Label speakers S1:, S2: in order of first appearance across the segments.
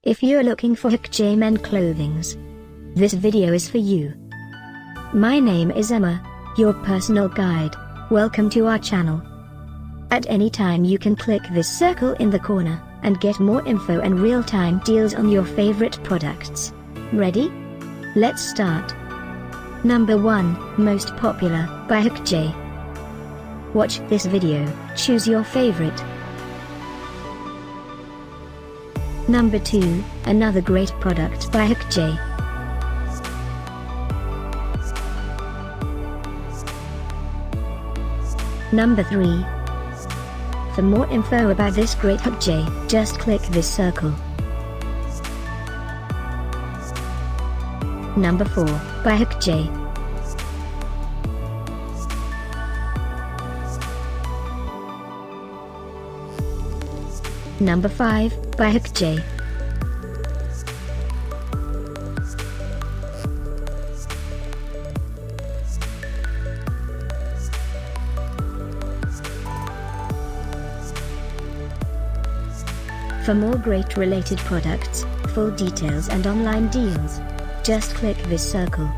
S1: If you're looking for Hakjay men clothings, this video is for you. My name is Emma, your personal guide. Welcome to our channel. At any time you can click this circle in the corner, and get more info and real-time deals on your favorite products. Ready? Let's start. Number 1, Most Popular, by Hakjay. Watch this video, choose your favorite. Number 2, another great product by Hakjay. Number 3. For more info about this great Hakjay, just click this circle. Number 4, by Hakjay. Number 5, by Hakjay. For more great related products, full details and online deals, just click this circle.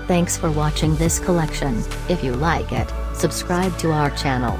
S2: Thanks for watching this collection. If you like it, subscribe to our channel.